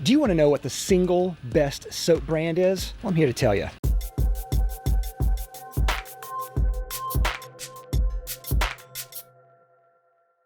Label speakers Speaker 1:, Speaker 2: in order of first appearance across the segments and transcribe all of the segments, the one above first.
Speaker 1: Do you want to know what the single best soap brand is? Well, I'm here to tell you.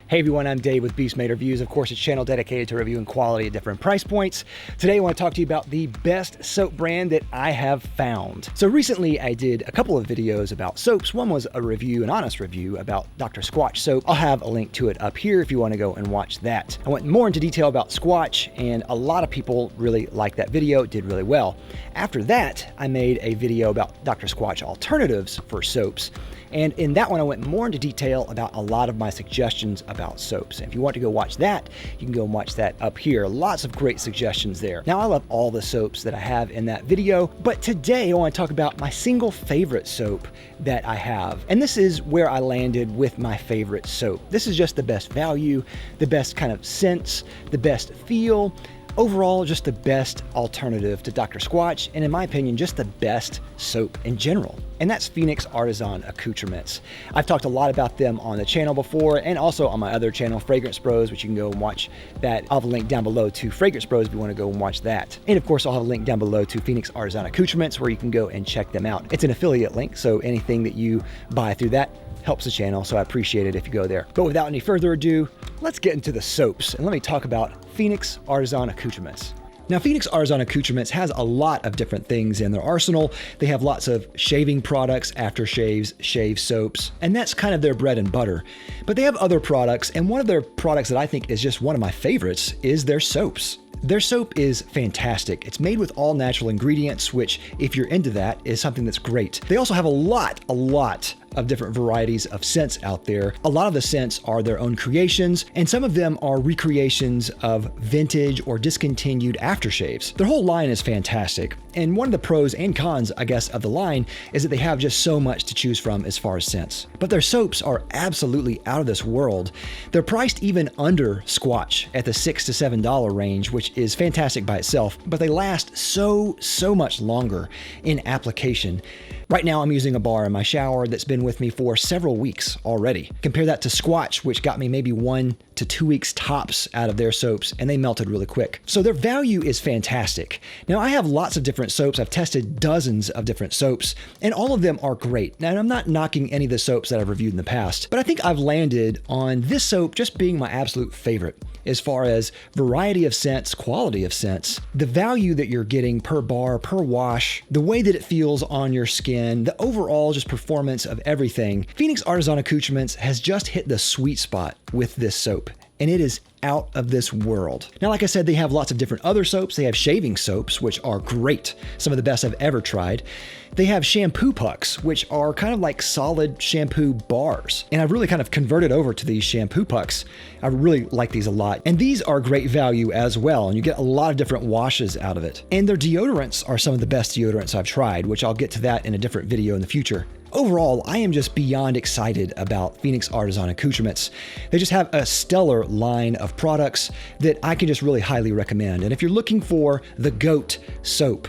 Speaker 1: Hey everyone, I'm Dave with Beast Made Reviews. Of course, a channel dedicated to reviewing quality at different price points. Today I want to talk to you about the best soap brand that I have found. So recently I did a couple of videos about soaps. One was a review, an honest review about Dr. Squatch soap. I'll have a link to it up here if you want to go and watch that. I went more into detail about Squatch and a lot of people really liked that video. It did really well. After that, I made a video about Dr. Squatch alternatives for soaps. And in that one, I went more into detail about a lot of my suggestions about soaps. And if you want to go watch that, you can go and watch that up here. Lots of great suggestions there. Now, I love all the soaps that I have in that video, but today I want to talk about my single favorite soap that I have. And this is where I landed with my favorite soap. This is just the best value, the best kind of scents, the best feel. Overall, just the best alternative to Dr. Squatch, and in my opinion, just the best soap in general. And that's Phoenix Artisan Accoutrements. I've talked a lot about them on the channel before, and also on my other channel, Fragrance Bros, which you can go and watch that. I'll have a link down below to Fragrance Bros if you want to go and watch that. And of course, I'll have a link down below to Phoenix Artisan Accoutrements where you can go and check them out. It's an affiliate link, so anything that you buy through that helps the channel, so I appreciate it if you go there. But without any further ado, let's get into the soaps, and let me talk about Phoenix Artisan Accoutrements. Now, Phoenix Artisan Accoutrements has a lot of different things in their arsenal. They have lots of shaving products, aftershaves, shave soaps, and that's kind of their bread and butter. But they have other products, and one of their products that I think is just one of my favorites is their soaps. Their soap is fantastic. It's made with all natural ingredients, which, if you're into that, is something that's great. They also have a lot of different varieties of scents out there. A lot of the scents are their own creations, and some of them are recreations of vintage or discontinued aftershaves. Their whole line is fantastic, and one of the pros and cons, I guess, of the line is that they have just so much to choose from as far as scents. But their soaps are absolutely out of this world. They're priced even under Squatch at the $6 to $7 range, which is fantastic by itself, but they last so much longer in application. Right now, I'm using a bar in my shower that's been with me for several weeks already. Compare that to Squatch, which got me maybe 1 to 2 weeks tops out of their soaps, and they melted really quick. So their value is fantastic. Now, I have lots of different soaps. I've tested dozens of different soaps, and all of them are great. Now, I'm not knocking any of the soaps that I've reviewed in the past, but I think I've landed on this soap just being my absolute favorite as far as variety of scents, quality of scents, the value that you're getting per bar, per wash, the way that it feels on your skin, the overall just performance of everything. Phoenix Artisan Accoutrements has just hit the sweet spot with this soap, and it is out of this world. Now, like I said, they have lots of different other soaps. They have shaving soaps, which are great. Some of the best I've ever tried. They have shampoo pucks, which are kind of like solid shampoo bars. And I've really kind of converted over to these shampoo pucks. I really like these a lot. And these are great value as well. And you get a lot of different washes out of it. And their deodorants are some of the best deodorants I've tried, which I'll get to that in a different video in the future. Overall, I am just beyond excited about Phoenix Artisan Accoutrements. They just have a stellar line of products that I can just really highly recommend. And if you're looking for the GO.A.T soap,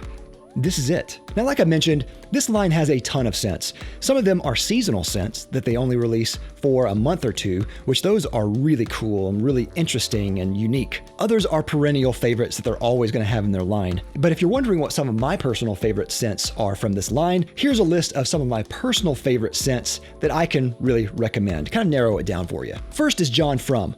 Speaker 1: this is it. Now, like I mentioned, this line has a ton of scents. Some of them are seasonal scents that they only release for a month or two, which those are really cool and really interesting and unique. Others are perennial favorites that they're always going to have in their line. But if you're wondering what some of my personal favorite scents are from this line, here's a list of some of my personal favorite scents that I can really recommend. Kind of narrow it down for you. First is John From.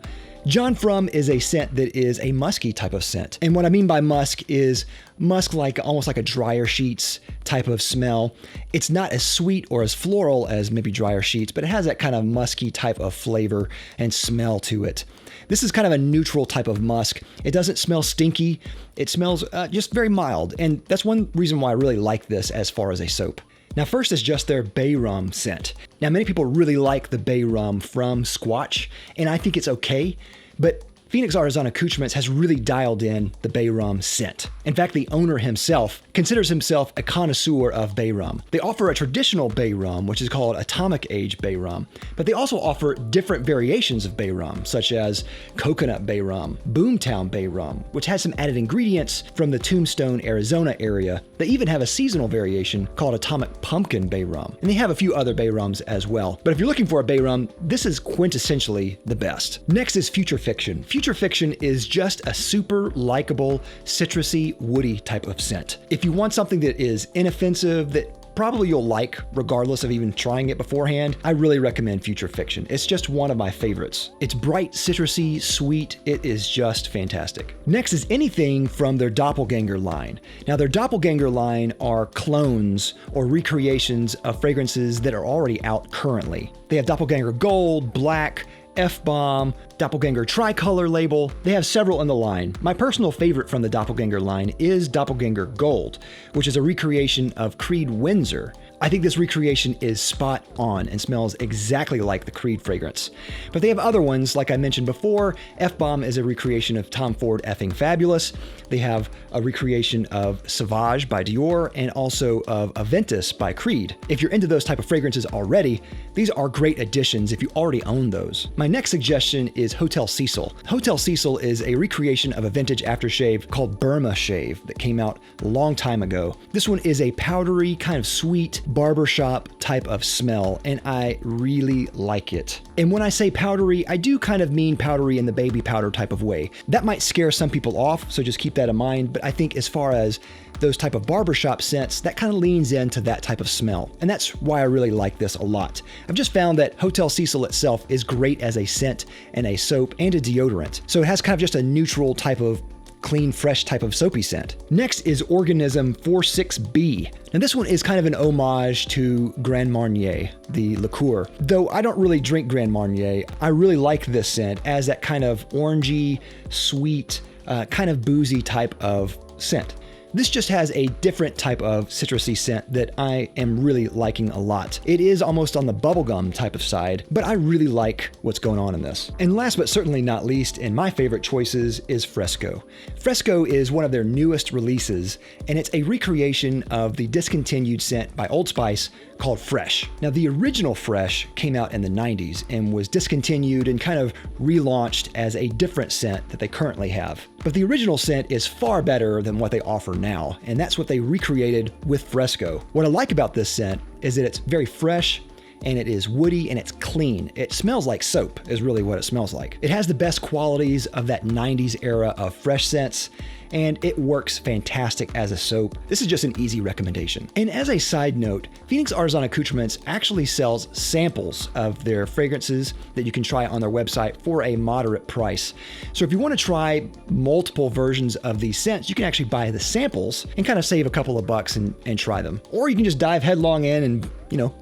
Speaker 1: John From is a scent that is a musky type of scent. And what I mean by musk is musk like almost like a dryer sheets type of smell. It's not as sweet or as floral as maybe dryer sheets, but it has that kind of musky type of flavor and smell to it. This is kind of a neutral type of musk. It doesn't smell stinky. It smells just very mild. And that's one reason why I really like this as far as a soap. Now, first is just their bay rum scent. Now, many people really like the bay rum from Squatch, and I think it's okay, but Phoenix Artisan Accoutrements has really dialed in the bay rum scent. In fact, the owner himself considers himself a connoisseur of bay rum. They offer a traditional bay rum, which is called atomic age bay rum, but they also offer different variations of bay rum, such as coconut bay rum, boomtown bay rum, which has some added ingredients from the Tombstone, Arizona area. They even have a seasonal variation called atomic pumpkin bay rum, and they have a few other bay rums as well. But if you're looking for a bay rum, this is quintessentially the best. Next is Future Fiction. Future Fiction is just a super likable, citrusy, woody type of scent. If you want something that is inoffensive, that probably you'll like regardless of even trying it beforehand, I really recommend Future Fiction. It's just one of my favorites. It's bright, citrusy, sweet. It is just fantastic. Next is anything from their Doppelganger line. Now, their Doppelganger line are clones or recreations of fragrances that are already out currently. They have Doppelganger Gold, Black, F-Bomb, Doppelganger Tricolor label. They have several in the line. My personal favorite from the Doppelganger line is Doppelganger Gold, which is a recreation of Creed Windsor. I think this recreation is spot on and smells exactly like the Creed fragrance. But they have other ones, like I mentioned before. F-Bomb is a recreation of Tom Ford Effing Fabulous. They have a recreation of Sauvage by Dior and also of Aventus by Creed. If you're into those type of fragrances already, these are great additions if you already own those. My next suggestion is Hotel Cecil. Hotel Cecil is a recreation of a vintage aftershave called Burma Shave that came out a long time ago. This one is a powdery, kind of sweet, barbershop type of smell, and I really like it. And when I say powdery, I do kind of mean powdery in the baby powder type of way. That might scare some people off, so just keep that in mind, but I think as far as those type of barbershop scents, that kind of leans into that type of smell. And that's why I really like this a lot. I've just found that Hotel Cecil itself is great as a scent and a soap and a deodorant. So it has kind of just a neutral type of clean, fresh type of soapy scent. Next is Organism 46B. Now this one is kind of an homage to Grand Marnier, the liqueur. Though I don't really drink Grand Marnier, I really like this scent as that kind of orangey, sweet, kind of boozy type of scent. This just has a different type of citrusy scent that I am really liking a lot. It is almost on the bubblegum type of side, but I really like what's going on in this. And last but certainly not least, in my favorite choices is Fresco. Fresco is one of their newest releases, and it's a recreation of the discontinued scent by Old Spice called Fresh. Now, the original Fresh came out in the 90s and was discontinued and kind of relaunched as a different scent that they currently have. But the original scent is far better than what they offer now, and that's what they recreated with Fresco. What I like about this scent is that it's very fresh, and it is woody, and it's clean. It smells like soap is really what it smells like. It has the best qualities of that 90s era of fresh scents, and it works fantastic as a soap. This is just an easy recommendation. And as a side note, Phoenix Artisan Accoutrements actually sells samples of their fragrances that you can try on their website for a moderate price. So if you want to try multiple versions of these scents, you can actually buy the samples and kind of save a couple of bucks and try them. Or you can just dive headlong in and,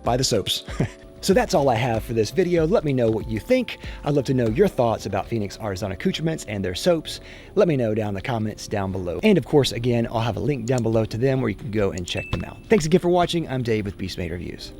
Speaker 1: buy the soaps. So that's all I have for this video. Let me know what you think. I'd love to know your thoughts about Phoenix Artisan Accoutrements and their soaps. Let me know down in the comments down below. And of course, again, I'll have a link down below to them where you can go and check them out. Thanks again for watching. I'm Dave with Beast Made Reviews.